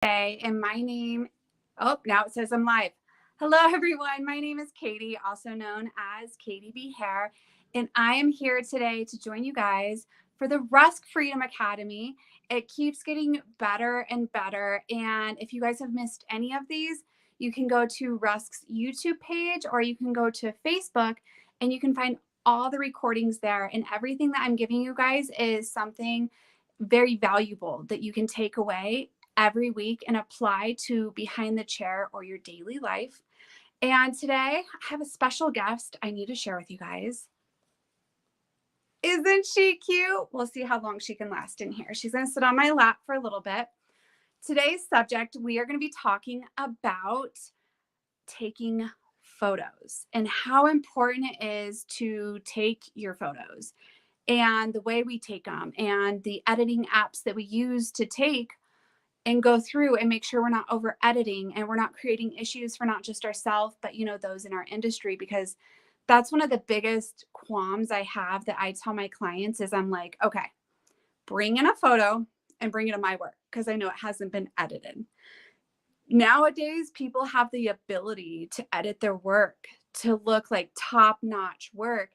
And my name, oh, now it says I'm live. Hello, everyone. My name is Katie, also known as KTBHAIR, and I am here today to join you guys for the Rusk Freedom Academy. It keeps getting better and better, and if you guys have missed any of these, you can go to Rusk's YouTube page or you can go to Facebook and you can find all the recordings there, and everything that I'm giving you guys is something very valuable that you can take away every week and apply to behind the chair or your daily life. And today I have a special guest I need to share with you guys. Isn't she cute? We'll see how long she can last in here. She's going to sit on my lap for a little bit. Today's subject, we are going to be talking about taking photos and how important it is to take your photos and the way we take them and the editing apps that we use to take and go through and make sure we're not over editing and we're not creating issues for not just ourselves, but those in our industry, because that's one of the biggest qualms I have that I tell my clients is I'm like, okay, bring in a photo and bring it to my work because I know it hasn't been edited. Nowadays, people have the ability to edit their work to look like top-notch work,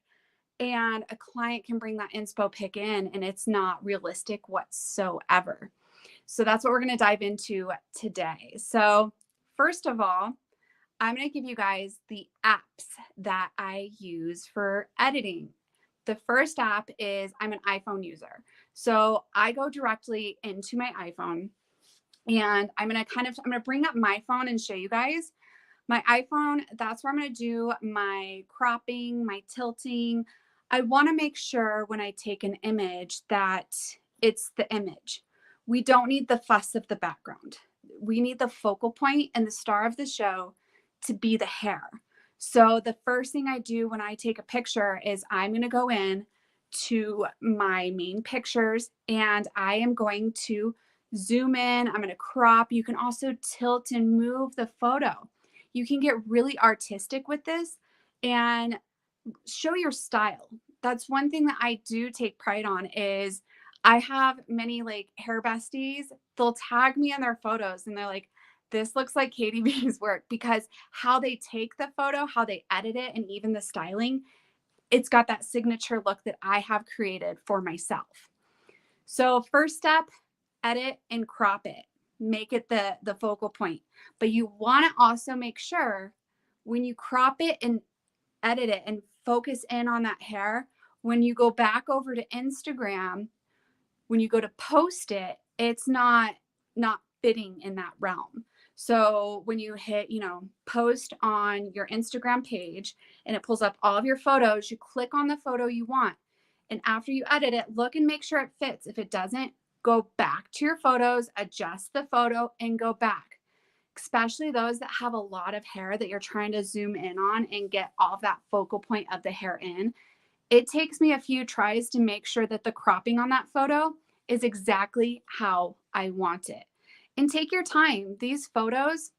and a client can bring that inspo pic in and it's not realistic whatsoever. So that's what we're going to dive into today. So first of all, I'm going to give you guys the apps that I use for editing. The first app is, I'm an iPhone user. So I go directly into my iPhone and I'm going to bring up my phone and show you guys. My iPhone, that's where I'm going to do my cropping, my tilting. I want to make sure when I take an image that it's the image. We don't need the fuss of the background. We need the focal point and the star of the show to be the hair. So the first thing I do when I take a picture is I'm going to go in to my main pictures and I am going to zoom in. I'm going to crop. You can also tilt and move the photo. You can get really artistic with this and show your style. That's one thing that I do take pride on is I have many like hair besties. They'll tag me in their photos and they're like, this looks like Katie B's work, because how they take the photo, how they edit it, and even the styling, it's got that signature look that I have created for myself. So first step, edit and crop it. Make it the focal point. But you want to also make sure when you crop it and edit it and focus in on that hair, when you go back over to Instagram, when you go to post it, it's not fitting in that realm. So when you hit, post on your Instagram page and it pulls up all of your photos, you click on the photo you want. And after you edit it, look and make sure it fits. If it doesn't, go back to your photos, adjust the photo and go back. Especially those that have a lot of hair that you're trying to zoom in on and get all of that focal point of the hair in. It takes me a few tries to make sure that the cropping on that photo is exactly how I want it. And take your time. These photos,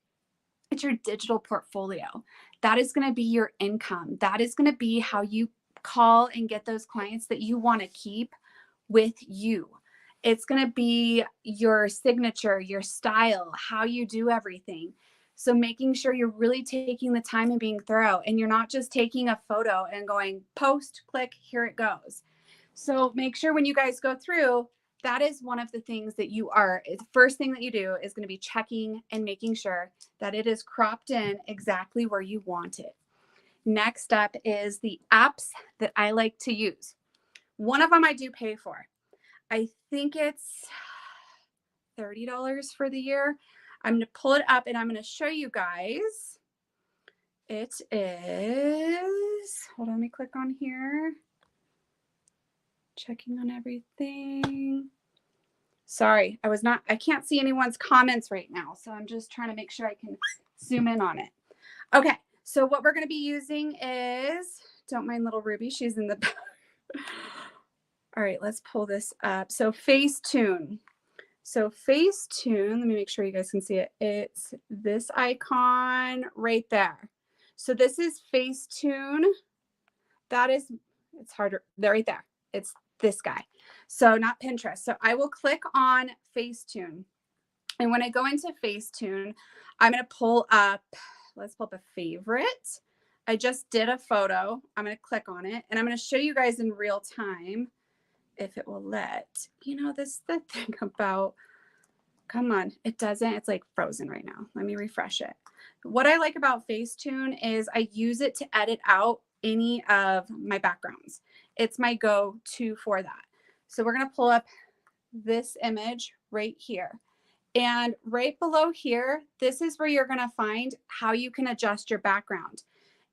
it's your digital portfolio. That is going to be your income. That is going to be how you call and get those clients that you want to keep with you. It's going to be your signature, your style, how you do everything. So making sure you're really taking the time and being thorough, and you're not just taking a photo and going post, click, here it goes. So make sure when you guys go through, that is one of the things that the first thing that you do is going to be checking and making sure that it is cropped in exactly where you want it. Next up is the apps that I like to use. One of them I do pay for. I think it's $30 for the year. I'm going to pull it up and I'm going to show you guys. It is, hold on, let me click on here. Checking on everything. Sorry, I can't see anyone's comments right now. So I'm just trying to make sure I can zoom in on it. Okay, so what we're going to be using is, don't mind little Ruby, she's in the back. All right, let's pull this up. So Facetune. Let me make sure you guys can see it. It's this icon right there. So this is Facetune. It's harder. They're right there. It's this guy. So not Pinterest. So I will click on Facetune. And when I go into Facetune, I'm going to pull up, let's pull up a favorite. I just did a photo. I'm going to click on it and I'm going to show you guys in real time if it will let, this is the thing about, come on, it doesn't, it's like frozen right now. Let me refresh it. What I like about Facetune is I use it to edit out any of my backgrounds. It's my go-to for that. So we're going to pull up this image right here. And right below here, this is where you're going to find how you can adjust your background.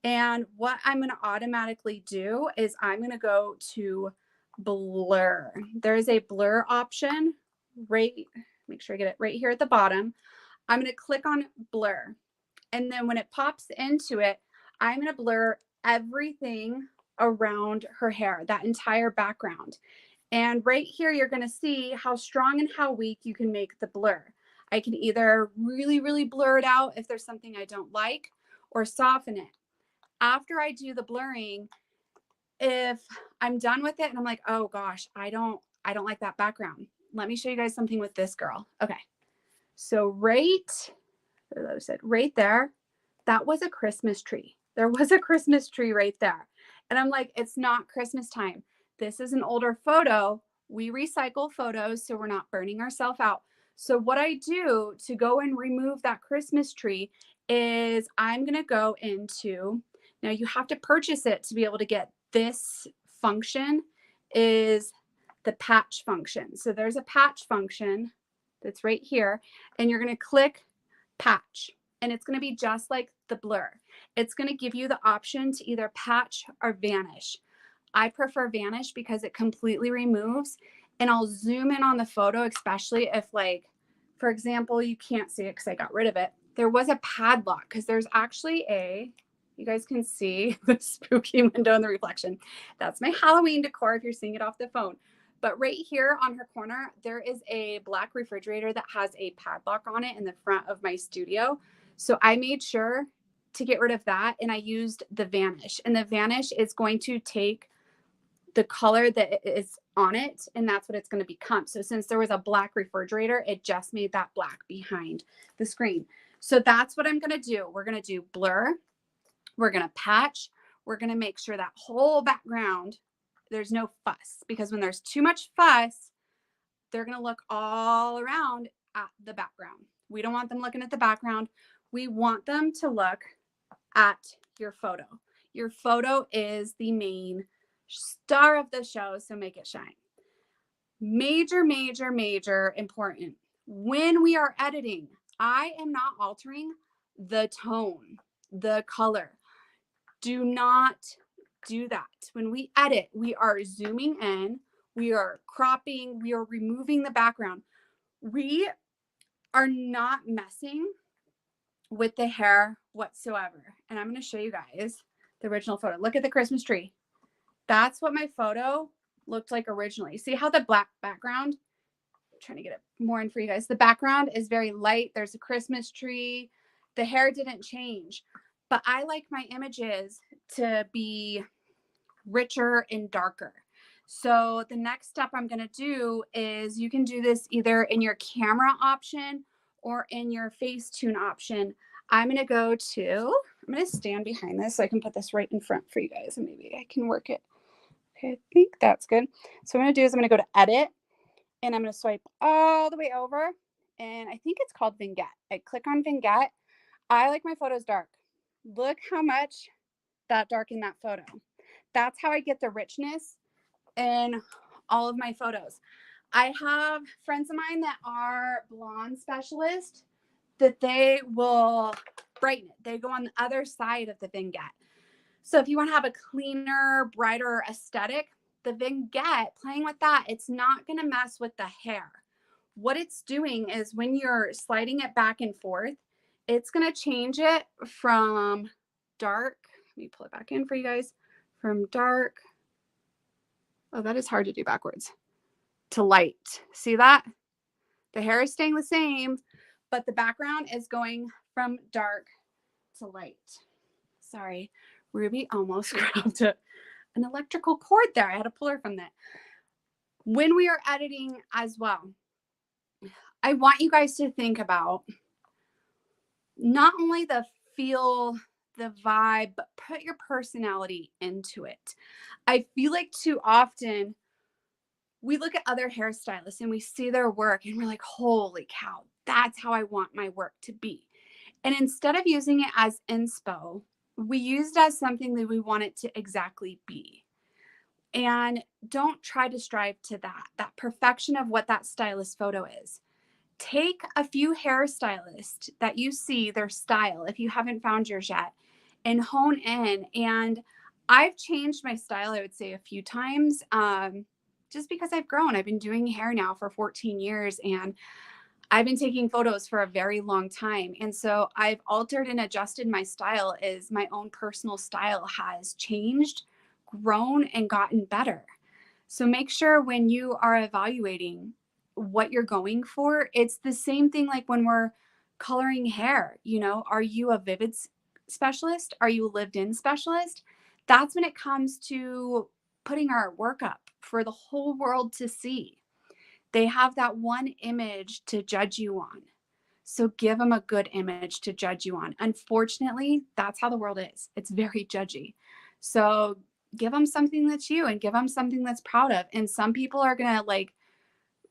And what I'm going to automatically do is I'm going to go to blur. There's a blur option right, make sure I get it right here at the bottom. I'm going to click on blur. And then when it pops into it, I'm going to blur everything around her hair, that entire background. And right here, you're going to see how strong and how weak you can make the blur. I can either really, really blur it out if there's something I don't like, or soften it. After I do the blurring, if I'm done with it and I'm like, oh gosh, I don't like that background. Let me show you guys something with this girl. Okay. So right there, that was a Christmas tree. There was a Christmas tree right there. And I'm like, it's not Christmas time. This is an older photo. We recycle photos so we're not burning ourselves out. So what I do to go and remove that Christmas tree is I'm going to go into, now you have to purchase it to be able to get this function, is the patch function. So there's a patch function that's right here, and you're going to click patch, and it's going to be just like the blur. It's going to give you the option to either patch or vanish. I prefer vanish because it completely removes, and I'll zoom in on the photo, especially if, like, for example, you can't see it because I got rid of it. There was a padlock because there's actually you guys can see the spooky window in the reflection. That's my Halloween decor if you're seeing it off the phone. But right here on her corner, there is a black refrigerator that has a padlock on it in the front of my studio. So I made sure to get rid of that, and I used the vanish. And the vanish is going to take the color that is on it, and that's what it's going to become. So since there was a black refrigerator, it just made that black behind the screen. So that's what I'm going to do. We're going to do blur. We're going to patch. We're going to make sure that whole background, there's no fuss, because when there's too much fuss, they're going to look all around at the background. We don't want them looking at the background. We want them to look at your photo. Your photo is the main star of the show, so make it shine. Major, major, major important. When we are editing, I am not altering the tone, the color. Do not do that. When we edit, we are zooming in, we are cropping, we are removing the background. We are not messing with the hair whatsoever. And I'm going to show you guys the original photo. Look at the Christmas tree. That's what my photo looked like originally. See how the black background, I'm trying to get it more in for you guys. The background is very light. There's a Christmas tree. The hair didn't change, but I like my images to be richer and darker. So the next step I'm going to do is, you can do this either in your camera option or in your Facetune option. I'm going to stand behind this so I can put this right in front for you guys, and maybe I can work it. Okay, I think that's good. So what I'm going to do is I'm going to go to edit, and I'm going to swipe all the way over, and I think it's called vignette. I click on vignette. I like my photos dark. Look how much that darkened that photo. That's how I get the richness in all of my photos. I have friends of mine that are blonde specialists that they will brighten it. They go on the other side of the vignette. So if you want to have a cleaner, brighter aesthetic, the vignette, playing with that, it's not going to mess with the hair. What it's doing is when you're sliding it back and forth, it's going to change it from dark. Let me pull it back in for you guys. From dark. Oh, that is hard to do backwards. To light. See that? The hair is staying the same, but the background is going from dark to light. Sorry, Ruby almost grabbed an electrical cord there. I had to pull her from that. When we are editing as well, I want you guys to think about not only the feel, the vibe, but put your personality into it. I feel like too often we look at other hairstylists and we see their work and we're like, holy cow, that's how I want my work to be. And instead of using it as inspo, we use it as something that we want it to exactly be. And don't try to strive to that perfection of what that stylist photo is. Take a few hairstylists that you see their style, if you haven't found yours yet, and hone in. And I've changed my style, I would say, a few times, just because I've grown. I've been doing hair now for 14 years, and I've been taking photos for a very long time. And so I've altered and adjusted my style as my own personal style has changed, grown, and gotten better. So make sure when you are evaluating what you're going for, it's the same thing like when we're coloring hair. You know, are you a vivid specialist? Are you a lived in specialist? That's when it comes to putting our work up for the whole world to see. They have that one image to judge you on. So give them a good image to judge you on. Unfortunately, that's how the world is. It's very judgy. So give them something that's you and give them something that's proud of. And some people are going to like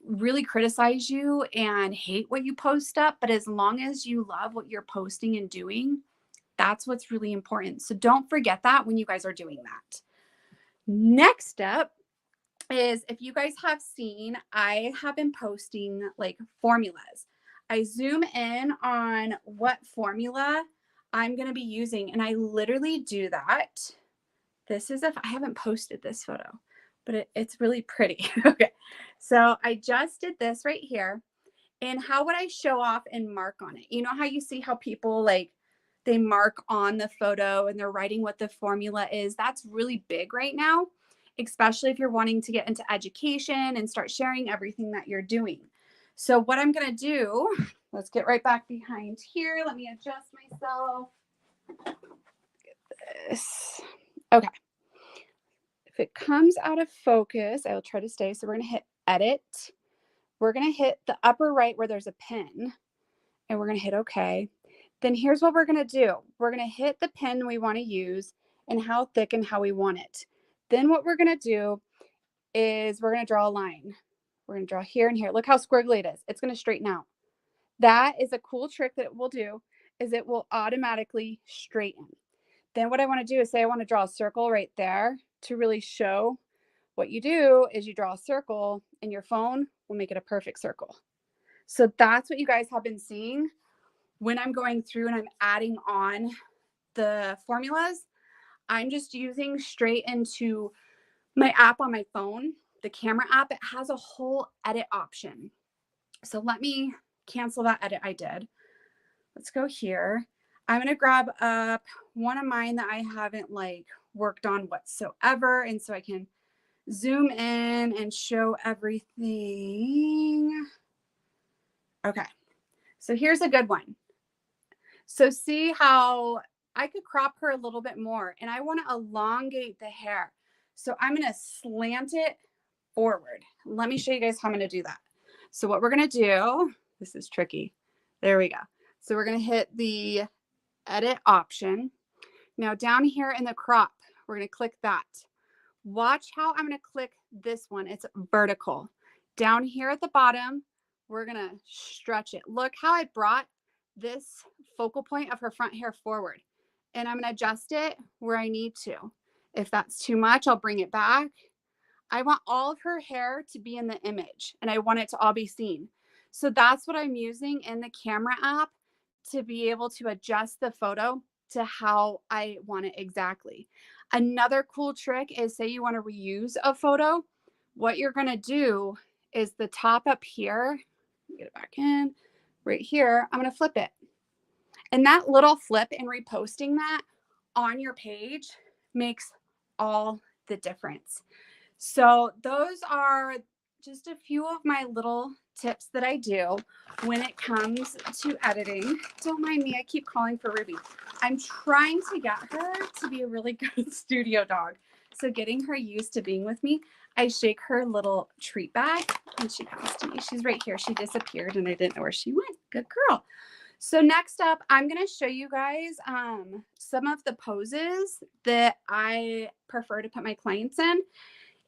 really criticize you and hate what you post up. But as long as you love what you're posting and doing, that's what's really important. So don't forget that when you guys are doing that. Next up is, if you guys have seen, I have been posting like formulas. I zoom in on what formula I'm going to be using, and I literally do that. This is, if I haven't posted this photo, but it's really pretty. Okay. So I just did this right here. And how would I show off and mark on it? You know how you see how people like, they mark on the photo and they're writing what the formula is? That's really big right now, especially if you're wanting to get into education and start sharing everything that you're doing. So what I'm going to do, let's get right back behind here. Let me adjust myself. Get this. Okay. If it comes out of focus, I'll try to stay. So we're going to hit edit. We're going to hit the upper right where there's a pin, and we're going to hit OK. Then here's what we're going to do. We're going to hit the pin we want to use and how thick and how we want it. Then what we're going to do is we're going to draw a line. We're going to draw here and here. Look how squiggly it is. It's going to straighten out. That is a cool trick that it will do, is it will automatically straighten. Then what I want to do is say I want to draw a circle right there to really show. What you do is you draw a circle and your phone will make it a perfect circle. So that's what you guys have been seeing when I'm going through and I'm adding on the formulas. I'm just using straight into my app on my phone, the camera app. It has a whole edit option. So let me cancel that edit I did. Let's go here. I'm going to grab up one of mine that I haven't like worked on whatsoever. And so I can zoom in and show everything. Okay. So here's a good one. So see how I could crop her a little bit more, and I want to elongate the hair. So I'm going to slant it forward. Let me show you guys how I'm going to do that. So what we're going to do, this is tricky. There we go. So we're going to hit the edit option. Now down here in the crop, we're going to click that. Watch how I'm going to click this one. It's vertical. Down here at the bottom, we're going to stretch it. Look how I brought this focal point of her front hair forward. And I'm going to adjust it where I need to. If that's too much, I'll bring it back. I want all of her hair to be in the image, and I want it to all be seen. So that's what I'm using in the camera app to be able to adjust the photo to how I want it exactly. Another cool trick is, say you want to reuse a photo. What you're going to do is the top up here, get it back in, right here, I'm going to flip it. And that little flip and reposting that on your page makes all the difference. So those are just a few of my little tips that I do when it comes to editing. Don't mind me, I keep calling for Ruby. I'm trying to get her to be a really good studio dog. So getting her used to being with me. I shake her little treat bag and she comes to me. She's right here. She disappeared and I didn't know where she went. Good girl. So next up, I'm going to show you guys some of the poses that I prefer to put my clients in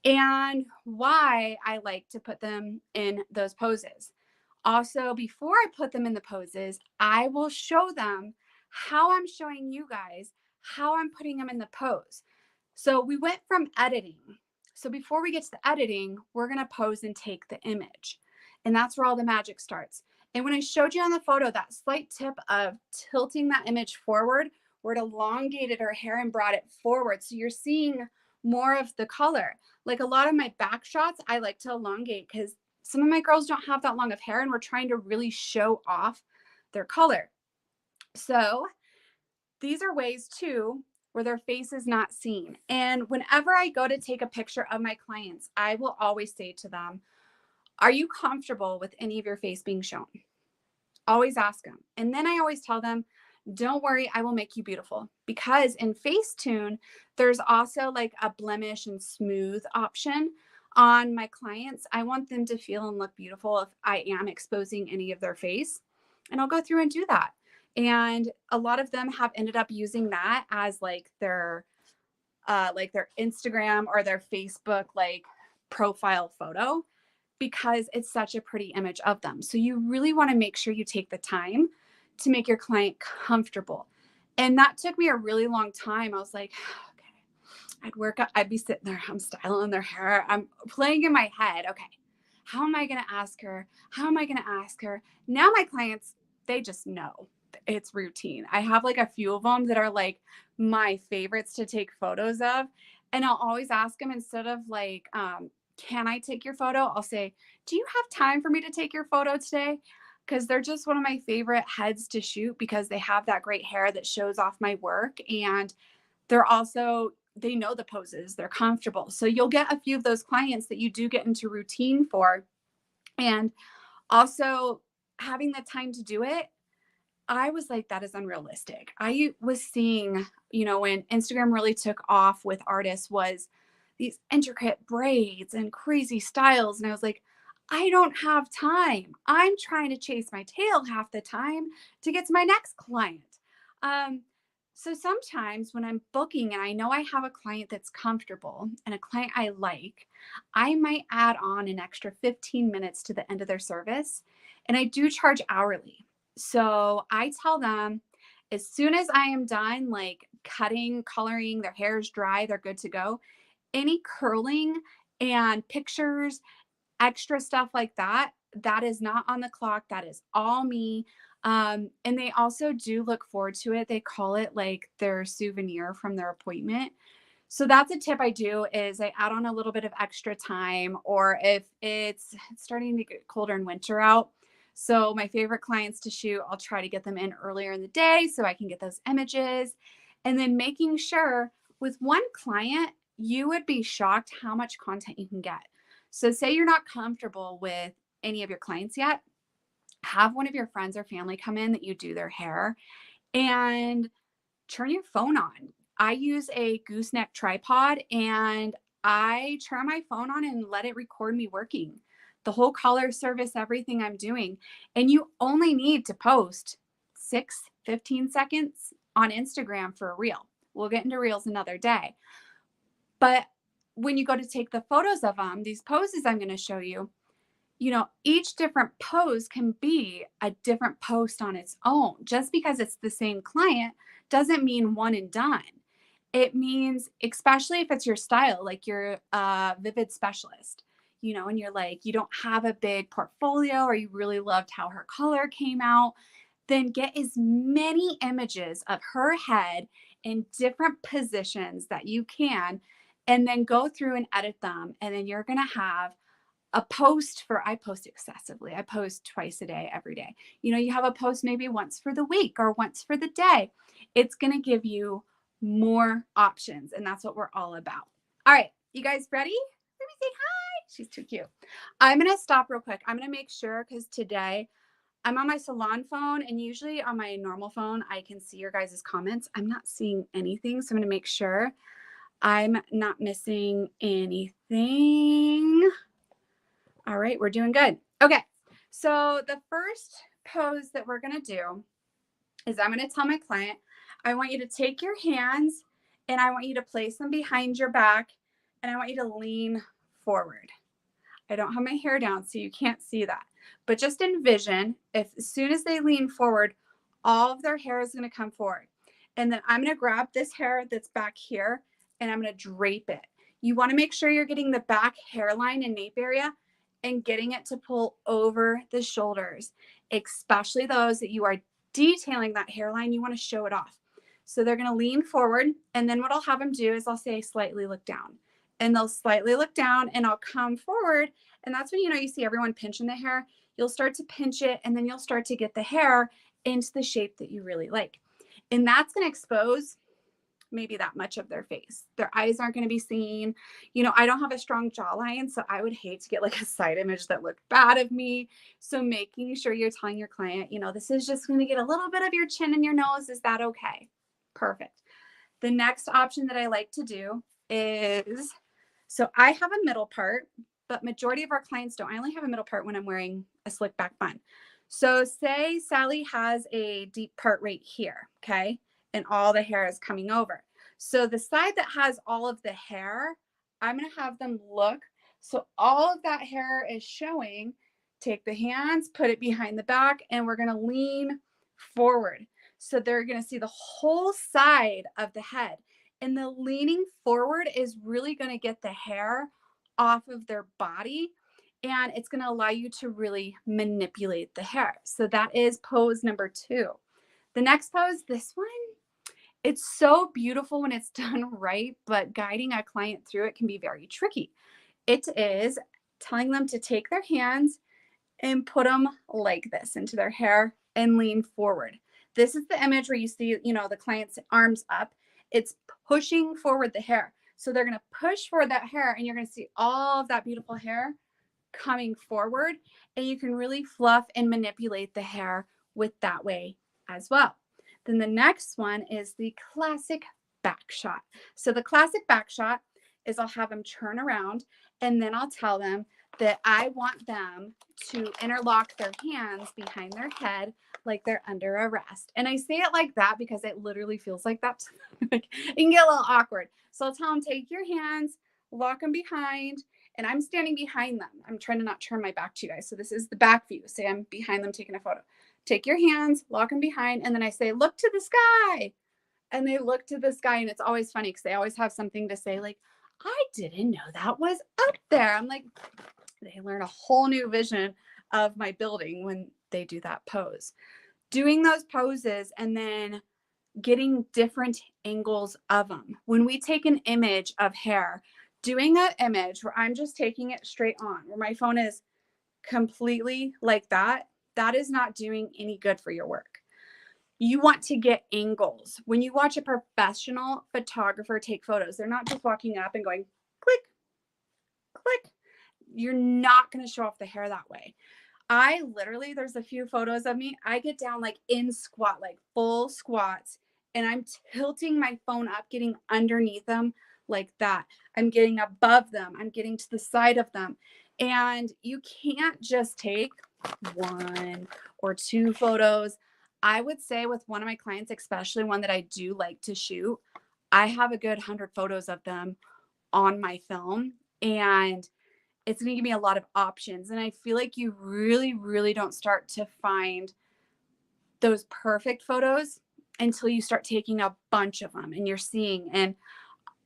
and why I like to put them in those poses. Also, before I put them in the poses, I will show them how I'm showing you guys how I'm putting them in the pose. So we went from editing. So before we get to the editing, we're going to pose and take the image. And that's where all the magic starts. And when I showed you on the photo, that slight tip of tilting that image forward, where it elongated her hair and brought it forward. So you're seeing more of the color. Like a lot of my back shots, I like to elongate because some of my girls don't have that long of hair and we're trying to really show off their color. So these are ways too where their face is not seen. And whenever I go to take a picture of my clients, I will always say to them, are you comfortable with any of your face being shown? Always ask them. And then I always tell them, don't worry, I will make you beautiful. Because in Facetune, there's also like a blemish and smooth option on my clients. I want them to feel and look beautiful if I am exposing any of their face. And I'll go through and do that. And a lot of them have ended up using that as like their Instagram or their Facebook like profile photo because it's such a pretty image of them. So you really want to make sure you take the time to make your client comfortable. And that took me a really long time. I was like, okay, I'd be sitting there, I'm styling their hair, I'm playing in my head. Okay, how am I going to ask her? How am I going to ask her? Now my clients, they just know it's routine. I have like a few of them that are like my favorites to take photos of. And I'll always ask them instead of like, can I take your photo? I'll say, do you have time for me to take your photo today? Because they're just one of my favorite heads to shoot because they have that great hair that shows off my work. And they're also, they know the poses, they're comfortable. So you'll get a few of those clients that you do get into routine for. And also having the time to do it, I was like, that is unrealistic. I was seeing, when Instagram really took off with artists was these intricate braids and crazy styles. And I was like, I don't have time. I'm trying to chase my tail half the time to get to my next client. So sometimes when I'm booking and I know I have a client that's comfortable and a client I like, I might add on an extra 15 minutes to the end of their service. And I do charge hourly. So I tell them as soon as I am done, like cutting, coloring, their hair's dry, they're good to go. Any curling and pictures, extra stuff like that, that is not on the clock. That is all me. And they also do look forward to it. They call it like their souvenir from their appointment. So that's a tip I do is I add on a little bit of extra time, or if it's starting to get colder in winter out. So my favorite clients to shoot, I'll try to get them in earlier in the day so I can get those images. And then making sure with one client, you would be shocked how much content you can get. So say you're not comfortable with any of your clients yet, have one of your friends or family come in that you do their hair and turn your phone on. I use a gooseneck tripod and I turn my phone on and let it record me working. The whole color service, everything I'm doing. And you only need to post 15 seconds on Instagram for a reel. We'll get into reels another day. But when you go to take the photos of them, these poses I'm going to show you, each different pose can be a different post on its own. Just because it's the same client doesn't mean one and done. It means, especially if it's your style, like you're a vivid specialist, and you're like, you don't have a big portfolio or you really loved how her color came out, then get as many images of her head in different positions that you can, and then go through and edit them. And then you're going to have a post I post excessively. I post twice a day, every day. You have a post maybe once for the week or once for the day. It's going to give you more options. And that's what we're all about. All right, you guys ready? Let me say hi. She's too cute. I'm going to stop real quick. I'm going to make sure because today I'm on my salon phone and usually on my normal phone, I can see your guys' comments. I'm not seeing anything. So I'm going to make sure I'm not missing anything. thing. All right, we're doing good. Okay, so the first pose that we're going to do is I'm going to tell my client, I want you to take your hands and I want you to place them behind your back and I want you to lean forward. I don't have my hair down, so you can't see that. But just envision if as soon as they lean forward, all of their hair is going to come forward. And then I'm going to grab this hair that's back here and I'm going to drape it. You want to make sure you're getting the back hairline and nape area and getting it to pull over the shoulders, especially those that you are detailing that hairline. You want to show it off. So they're going to lean forward. And then what I'll have them do is I'll say, slightly look down. And they'll slightly look down and I'll come forward. And that's when, you see everyone pinching the hair. You'll start to pinch it and then you'll start to get the hair into the shape that you really like. And that's going to expose maybe that much of their face. Their eyes aren't going to be seen. I don't have a strong jawline, so I would hate to get like a side image that looked bad of me. So making sure you're telling your client, this is just going to get a little bit of your chin and your nose. Is that okay? Perfect. The next option that I like to do is, so I have a middle part, but majority of our clients don't. I only have a middle part when I'm wearing a slick back bun. So say Sally has a deep part right here, okay? And all the hair is coming over. So the side that has all of the hair, I'm going to have them look. So all of that hair is showing. Take the hands, put it behind the back, and we're going to lean forward. So they're going to see the whole side of the head. And the leaning forward is really going to get the hair off of their body. And it's going to allow you to really manipulate the hair. So that is pose number 2. The next pose, this one, it's so beautiful when it's done right, but guiding a client through it can be very tricky. It is telling them to take their hands and put them like this into their hair and lean forward. This is the image where you see, the client's arms up. It's pushing forward the hair. So they're going to push forward that hair and you're going to see all of that beautiful hair coming forward, and you can really fluff and manipulate the hair with that way as well. Then the next one is the classic back shot. So the classic back shot is I'll have them turn around and then I'll tell them that I want them to interlock their hands behind their head like they're under arrest. And I say it like that because it literally feels like that. It can get a little awkward. So I'll tell them, take your hands, lock them behind, and I'm standing behind them. I'm trying to not turn my back to you guys. So this is the back view. Say I'm behind them taking a photo. Take your hands, lock them behind, and then I say, look to the sky. And they look to the sky, and it's always funny because they always have something to say like, I didn't know that was up there. I'm like, they learn a whole new vision of my building when they do that pose. Doing those poses and then getting different angles of them. When we take an image of hair, doing an image where I'm just taking it straight on, where my phone is completely like that, that is not doing any good for your work. You want to get angles. When you watch a professional photographer take photos, they're not just walking up and going click, click. You're not going to show off the hair that way. I literally, there's a few photos of me. I get down like in squat, like full squats, and I'm tilting my phone up, getting underneath them like that. I'm getting above them. I'm getting to the side of them. And you can't just take 1 or 2 photos. I would say with one of my clients, especially one that I do like to shoot, I have a good 100 photos of them on my film, and it's going to give me a lot of options. And I feel like you really, really don't start to find those perfect photos until you start taking a bunch of them and you're seeing. And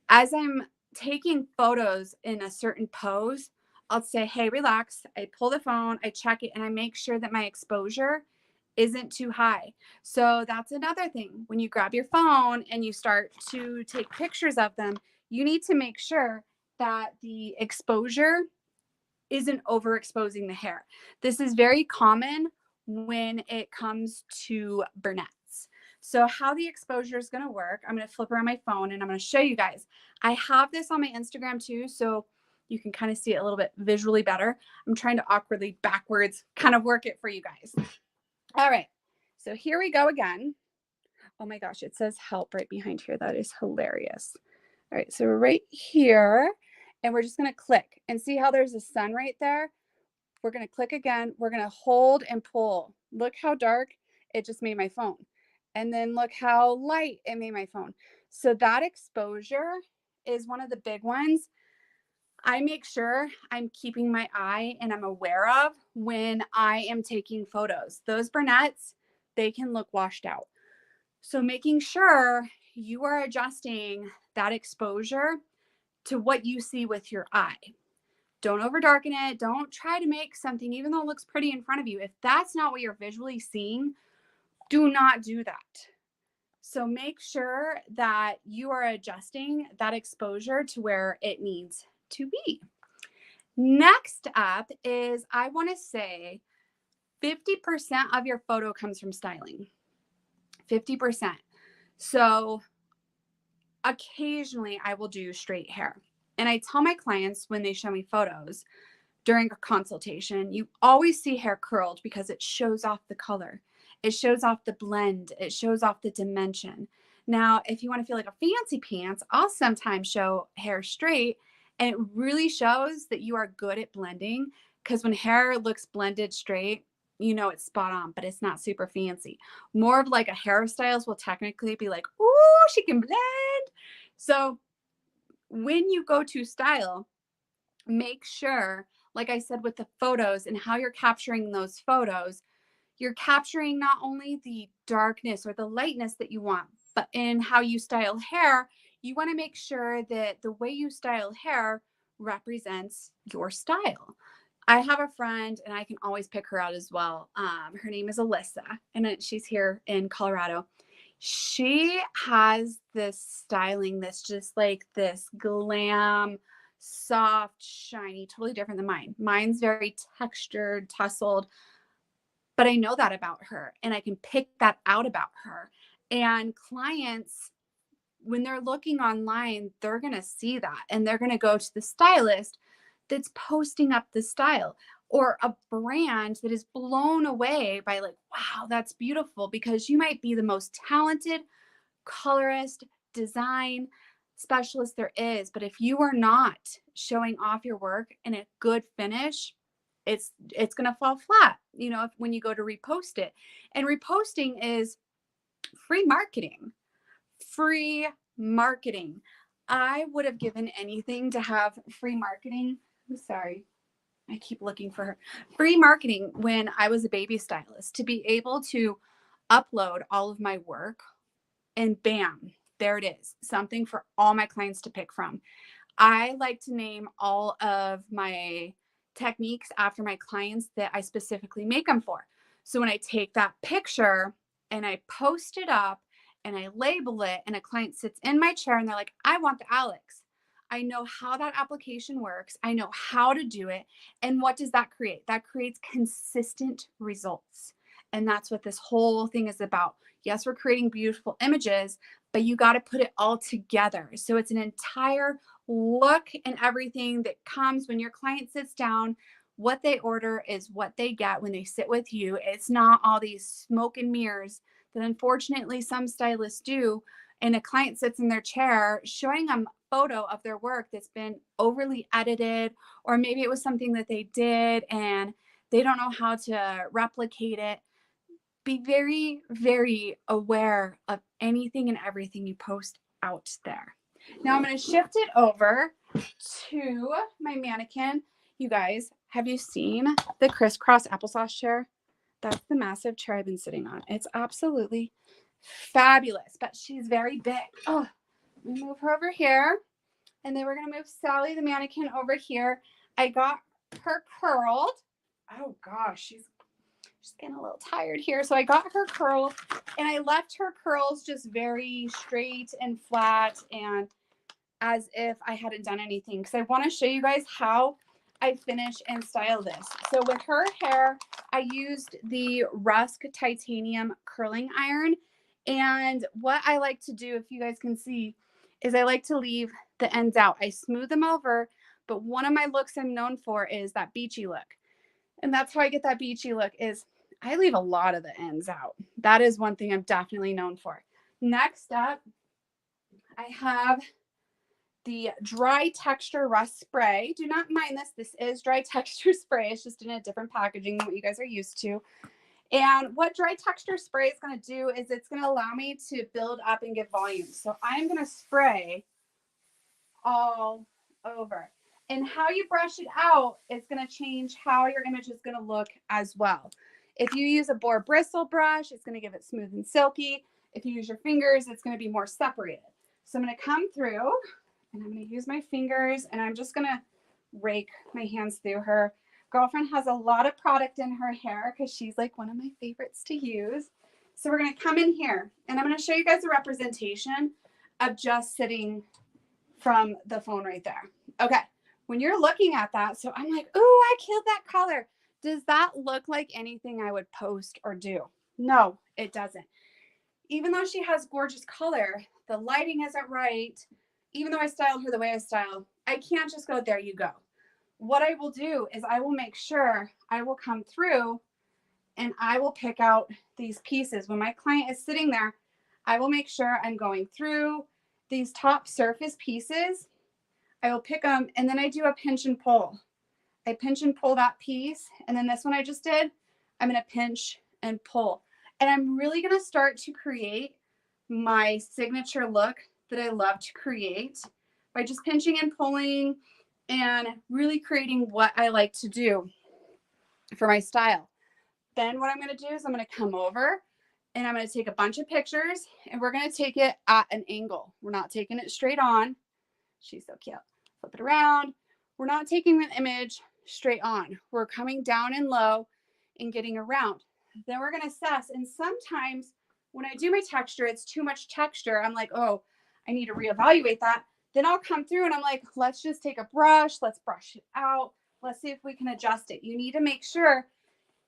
as I'm taking photos in a certain pose, I'll say, hey, relax. I pull the phone, I check it, and I make sure that my exposure isn't too high. So that's another thing. When you grab your phone and you start to take pictures of them, you need to make sure that the exposure isn't overexposing the hair. This is very common when it comes to brunettes. So how the exposure is going to work, I'm going to flip around my phone and I'm going to show you guys. I have this on my Instagram too, so you can kind of see it a little bit visually better. I'm trying to awkwardly backwards kind of work it for you guys. All right, so here we go again. Oh my gosh, it says help right behind here. That is hilarious. All right, so we're right here. And we're just going to click and see how there's a sun right there. We're going to click again. We're going to hold and pull. Look how dark it just made my phone. And then look how light it made my phone. So that exposure is one of the big ones I make sure I'm keeping my eye and I'm aware of when I am taking photos. Those brunettes, they can look washed out. So making sure you are adjusting that exposure to what you see with your eye. Don't overdarken it. Don't try to make something, even though it looks pretty in front of you. If that's not what you're visually seeing, do not do that. So make sure that you are adjusting that exposure to where it needs to be. Next up is, I want to say 50% of your photo comes from styling. 50%. So occasionally I will do straight hair. And I tell my clients when they show me photos during a consultation, you always see hair curled because it shows off the color. It shows off the blend. It shows off the dimension. Now, if you want to feel like a fancy pants, I'll sometimes show hair straight, and it really shows that you are good at blending, because when hair looks blended straight, you know it's spot on, but it's not super fancy. More of like a hairstylist will technically be like, ooh, she can blend. So when you go to style, make sure, like I said, with the photos and how you're capturing those photos, you're capturing not only the darkness or the lightness that you want, but in how you style hair, you want to make sure that the way you style hair represents your style. I have a friend, and I can always pick her out as well. Her name is Alyssa, and she's here in Colorado. She has this styling that's just like this glam, soft, shiny, totally different than mine. Mine's very textured, tussled, but I know that about her, and I can pick that out about her. And clients, when they're looking online, they're going to see that, and they're going to go to the stylist that's posting up the style, or a brand that is blown away by like, wow, that's beautiful, because you might be the most talented colorist, design specialist there is, but if you are not showing off your work in a good finish, it's going to fall flat, you know, when you go to repost it. And reposting is free marketing. Free marketing. I would have given anything to have free marketing. I'm sorry. I keep looking for her. Free marketing when I was a baby stylist, to be able to upload all of my work, and bam, there it is. Something for all my clients to pick from. I like to name all of my techniques after my clients that I specifically make them for. So when I take that picture and I post it up and I label it, and a client sits in my chair and they're like, I want the Alex. I know how that application works. I know how to do it. And what does that create? That creates consistent results. And that's what this whole thing is about. Yes, we're creating beautiful images, but you got to put it all together. So it's an entire look and everything that comes when your client sits down. What they order is what they get when they sit with you. It's not all these smoke and mirrors that unfortunately some stylists do. And a client sits in their chair showing them a photo of their work that's been overly edited, or maybe it was something that they did and they don't know how to replicate it. Be very, very aware of anything and everything you post out there. Now I'm going to shift it over to my mannequin. You guys, have you seen the crisscross applesauce chair? That's the massive chair I've been sitting on. It's absolutely fabulous, but she's very big. Oh, let me move her over here. And then we're going to move Sally, the mannequin, over here. I got her curled. Oh gosh, she's getting a little tired here. So I got her curled, and I left her curls just very straight and flat, and as if I hadn't done anything, because I want to show you guys how I finish and style this. So with her hair, I used the Rusk titanium curling iron. And what I like to do, if you guys can see, is I like to leave the ends out. I smooth them over, but one of my looks I'm known for is that beachy look. And that's how I get that beachy look, is I leave a lot of the ends out. That is one thing I'm definitely known for. Next up, I have the dry texture rust spray. Do not mind this. This is dry texture spray. It's just in a different packaging than what you guys are used to. And what dry texture spray is going to do is it's going to allow me to build up and give volume. So I'm going to spray all over. And how you brush it out is going to change how your image is going to look as well. If you use a boar bristle brush, it's going to give it smooth and silky. If you use your fingers, it's going to be more separated. So I'm going to come through and I'm going to use my fingers and I'm just going to rake my hands through her. Girlfriend has a lot of product in her hair because she's like one of my favorites to use. So we're going to come in here and I'm going to show you guys a representation of just sitting from the phone right there. Okay. When you're looking at that, so I'm like, ooh, I killed that color. Does that look like anything I would post or do? No, it doesn't. Even though she has gorgeous color, the lighting isn't right. Even though I styled her the way I styled, I can't just go, there you go. What I will do is I will make sure I will come through and I will pick out these pieces. When my client is sitting there, I will make sure I'm going through these top surface pieces. I will pick them and then I do a pinch and pull. I pinch and pull that piece. And then this one I just did, I'm going to pinch and pull. And I'm really going to start to create my signature look that I love to create by just pinching and pulling and really creating what I like to do for my style. Then what I'm going to do is I'm going to come over and I'm going to take a bunch of pictures and we're going to take it at an angle. We're not taking it straight on. She's so cute. Flip it around. We're not taking an image straight on. We're coming down and low and getting around. Then we're going to assess. And sometimes when I do my texture, it's too much texture. I'm like, oh, I need to reevaluate that. Then I'll come through and I'm like, let's just take a brush. Let's brush it out. Let's see if we can adjust it. You need to make sure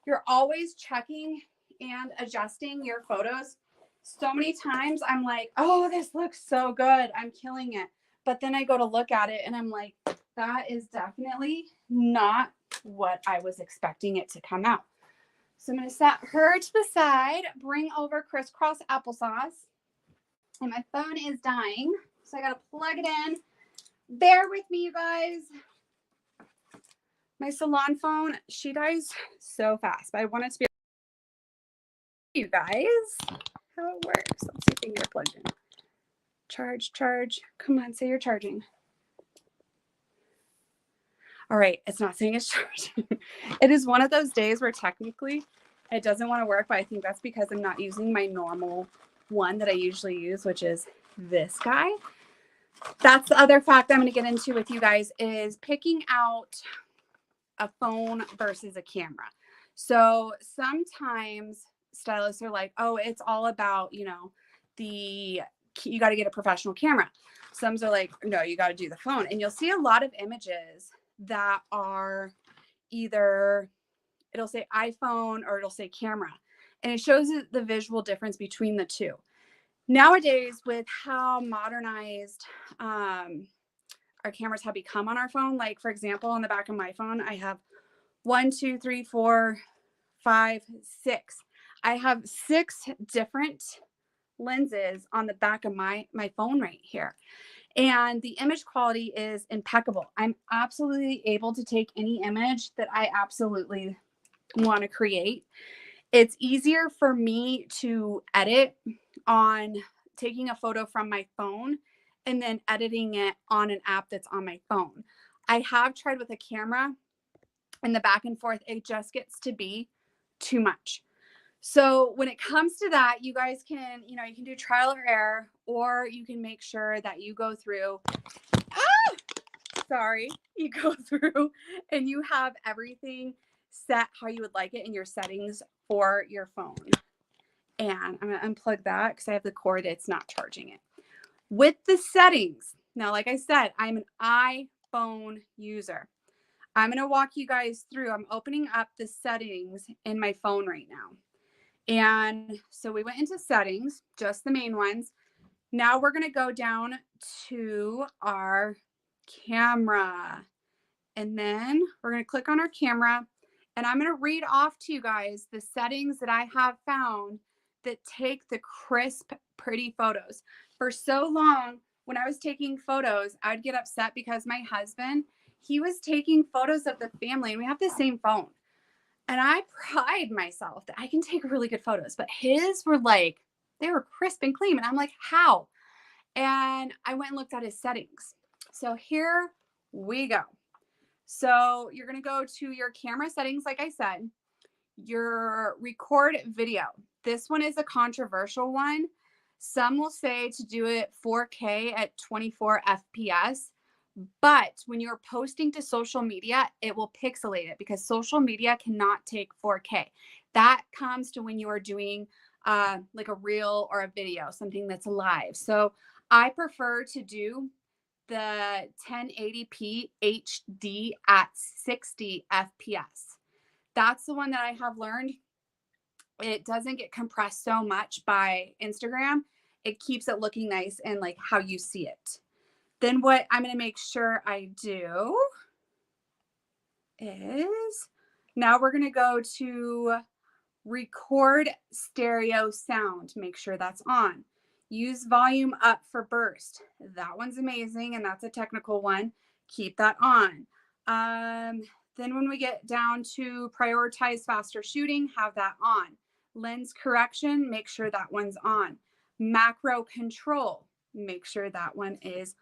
you're always checking and adjusting your photos. So many times I'm like, oh, this looks so good. I'm killing it. But then I go to look at it and I'm like, that is definitely not what I was expecting it to come out. So I'm going to set her to the side, bring over crisscross applesauce. And my phone is dying. So I got to plug it in. Bear with me, you guys. My salon phone, she dies so fast. But I want it to be you guys how it works. Let's see if we can get plugged in. Charge. Come on, say you're charging. All right, it's not saying it's charging. It is one of those days where technically it doesn't want to work, but I think that's because I'm not using my normal one that I usually use, which is this guy. That's the other fact I'm going to get into with you guys is picking out a phone versus a camera. So sometimes stylists are like, oh, it's all about, you got to get a professional camera. Some are like, no, you got to do the phone. And you'll see a lot of images that are either, it'll say iPhone or it'll say camera. And it shows the visual difference between the two. Nowadays, with how modernized our cameras have become on our phone, like for example, on the back of my phone, I have 1, 2, 3, 4, 5, 6. I have 6 different lenses on the back of my phone right here. And the image quality is impeccable. I'm absolutely able to take any image that I absolutely want to create. It's easier for me to edit on taking a photo from my phone and then editing it on an app that's on my phone. I have tried with a camera and the back and forth, it just gets to be too much. So when it comes to that, you guys can, you can do trial or error, or you can make sure that you go through, you go through and you have everything set how you would like it in your settings for your phone. And I'm going to unplug that because I have the cord. It's not charging it. With the settings, now, like I said, I'm an iPhone user. I'm going to walk you guys through. I'm opening up the settings in my phone right now. And so we went into settings, just the main ones. Now we're going to go down to our camera. And then we're going to click on our camera. And I'm going to read off to you guys the settings that I have found that take the crisp, pretty photos. For so long, when I was taking photos, I'd get upset because my husband, he was taking photos of the family and we have the same phone. And I pride myself that I can take really good photos, but his were like, they were crisp and clean. And I'm like, how? And I went and looked at his settings. So here we go. So you're going to go to your camera settings, like I said, your record video. This one is a controversial one. Some will say to do it 4K at 24 FPS, but when you're posting to social media, it will pixelate it because social media cannot take 4K. That comes to when you are doing like a reel or a video, something that's live. So I prefer to do the 1080p HD at 60 FPS. That's the one that I have learned. It doesn't get compressed so much by Instagram. It keeps it looking nice and like how you see it. Then what I'm going to make sure I do is now we're going to go to record stereo sound. Make sure that's on. Use volume up for burst. That one's amazing, and that's a technical one. Keep that on. Then when we get down to prioritize faster shooting, have that on. Lens correction, make sure that one's on. Macro control, make sure that one is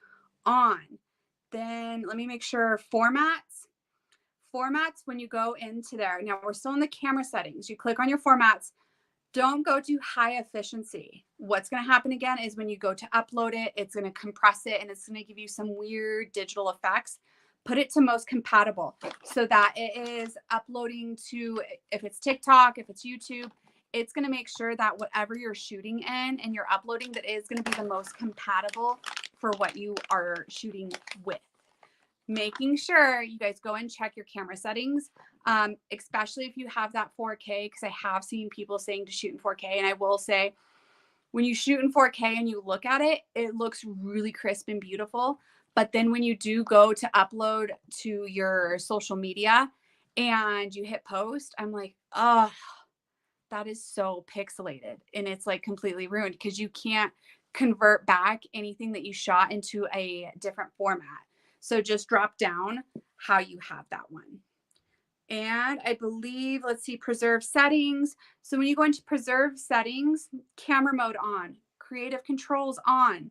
on. Then let me make sure formats. Formats, when you go into there, now we're still in the camera settings. You click on your formats. Don't go to high efficiency. What's going to happen again is when you go to upload it, it's going to compress it and it's going to give you some weird digital effects. Put it to most compatible so that it is uploading to, if it's TikTok, if it's YouTube, it's going to make sure that whatever you're shooting in and you're uploading, that is going to be the most compatible for what you are shooting with. Making sure you guys go and check your camera settings, especially if you have that 4K, because I have seen people saying to shoot in 4K. And I will say, when you shoot in 4K and you look at it, it looks really crisp and beautiful. But then when you do go to upload to your social media and you hit post, I'm like, oh, that is so pixelated. And it's like completely ruined because you can't convert back anything that you shot into a different format. So just drop down how you have that one. And I believe, let's see, preserve settings. So when you go into preserve settings, camera mode on, creative controls on,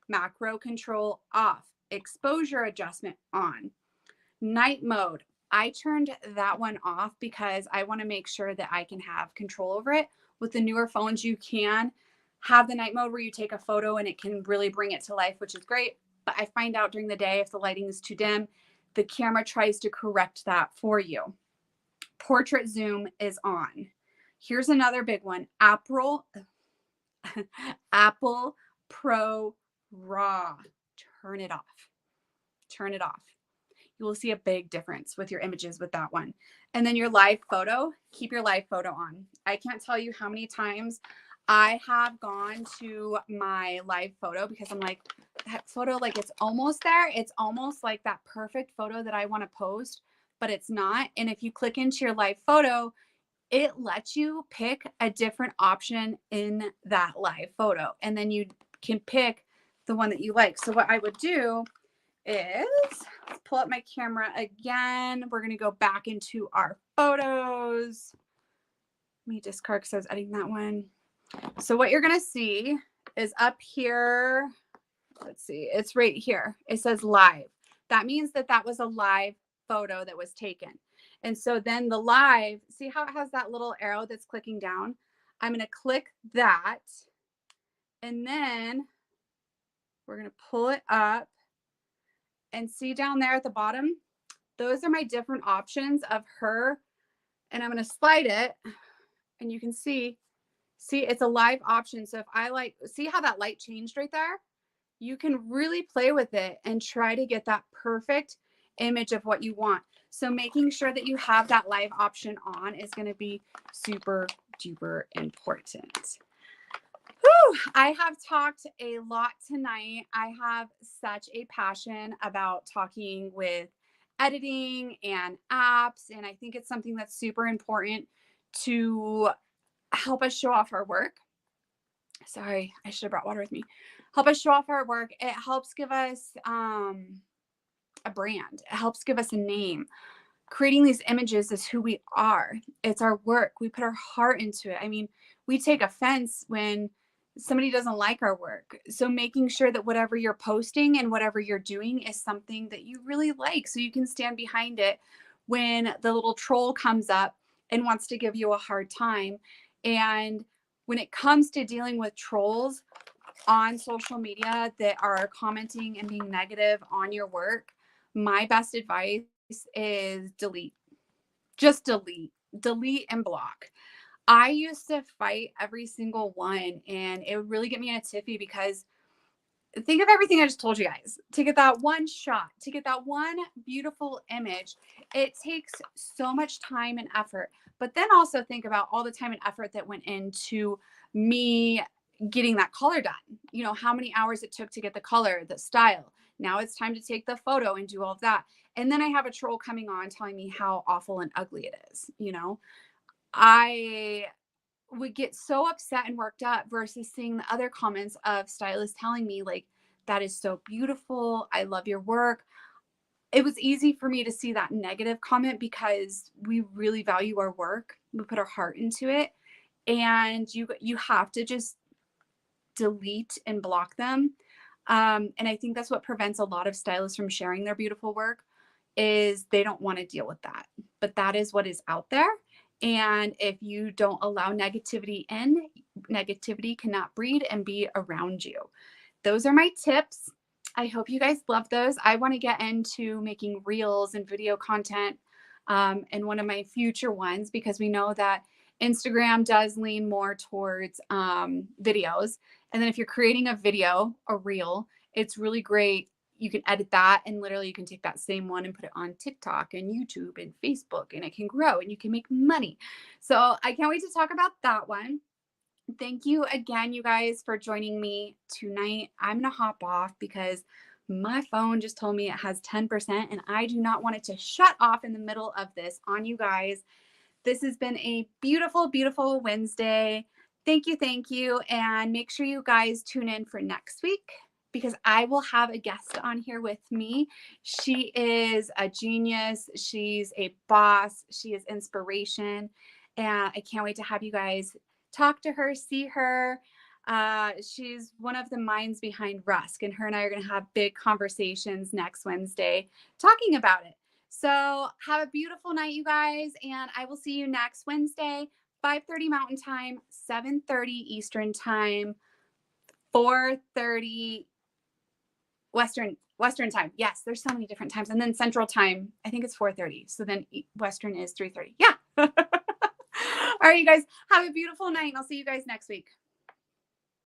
macro control off, exposure adjustment on, night mode. I turned that one off because I want to make sure that I can have control over it. With the newer phones, you can have the night mode where you take a photo and it can really bring it to life, which is great. But I find out during the day, if the lighting is too dim, the camera tries to correct that for you. Portrait zoom is on. Here's another big one. Apple Pro RAW. Turn it off. Turn it off. You will see a big difference with your images with that one. And then your live photo, keep your live photo on. I can't tell you how many times I have gone to my live photo because I'm like, that photo, like it's almost there. It's almost like that perfect photo that I want to post, but it's not. And if you click into your live photo, it lets you pick a different option in that live photo. And then you can pick the one that you like. So what I would do is let's pull up my camera again. We're going to go back into our photos. Let me discard because I was editing that one. So what you're going to see is up here. Let's see. It's right here. It says live. That means that that was a live photo that was taken. And so then the live, see how it has that little arrow that's clicking down? I'm going to click that. And then we're going to pull it up and see down there at the bottom. Those are my different options of her. And I'm going to slide it and you can see it's a live option. So if I like, see how that light changed right there? You can really play with it and try to get that perfect image of what you want. So making sure that you have that live option on is going to be super duper important. Whew, I have talked a lot tonight. I have such a passion about talking with editing and apps. And I think it's something that's super important to help us show off our work. Sorry, I should have brought water with me. Help us show off our work. It helps give us a brand. It helps give us a name. Creating these images is who we are. It's our work. We put our heart into it. I mean, we take offense when somebody doesn't like our work. So making sure that whatever you're posting and whatever you're doing is something that you really like, so you can stand behind it when the little troll comes up and wants to give you a hard time. And when it comes to dealing with trolls on social media that are commenting and being negative on your work, my best advice is delete. Just delete and block. I used to fight every single one, and it would really get me in a tiffy because think of everything I just told you guys. To get that one shot, to get that one beautiful image, it takes so much time and effort. But then also think about all the time and effort that went into me getting that color done. You know, how many hours it took to get the color, the style. Now it's time to take the photo and do all of that. And then I have a troll coming on telling me how awful and ugly it is. You know, I would get so upset and worked up versus seeing the other comments of stylists telling me, like, that is so beautiful. I love your work. It was easy for me to see that negative comment because we really value our work. We put our heart into it. And you have to just delete and block them. And I think that's what prevents a lot of stylists from sharing their beautiful work, is they don't want to deal with that. But that is what is out there. And if you don't allow negativity in, negativity cannot breed and be around you. Those are my tips. I hope you guys love those. I want to get into making reels and video content in one of my future ones, because we know that Instagram does lean more towards videos. And then if you're creating a video, a reel, it's really great. You can edit that, and literally you can take that same one and put it on TikTok and YouTube and Facebook, and it can grow and you can make money. So I can't wait to talk about that one. Thank you again, you guys, for joining me tonight. I'm going to hop off because my phone just told me it has 10%, and I do not want it to shut off in the middle of this on you guys. This has been a beautiful, beautiful Wednesday. Thank you. Thank you. And make sure you guys tune in for next week, because I will have a guest on here with me. She is a genius. She's a boss. She is inspiration. And I can't wait to have you guys talk to her, see her. She's one of the minds behind Rusk, and her and I are going to have big conversations next Wednesday talking about it. So have a beautiful night, you guys, and I will see you next Wednesday, 5:30 Mountain Time, 7:30 Eastern Time, 4:30 Western Time. Yes, there's so many different times. And then Central Time, I think it's 4:30. So then Western is 3:30. Yeah. All right, you guys, have a beautiful night, and I'll see you guys next week.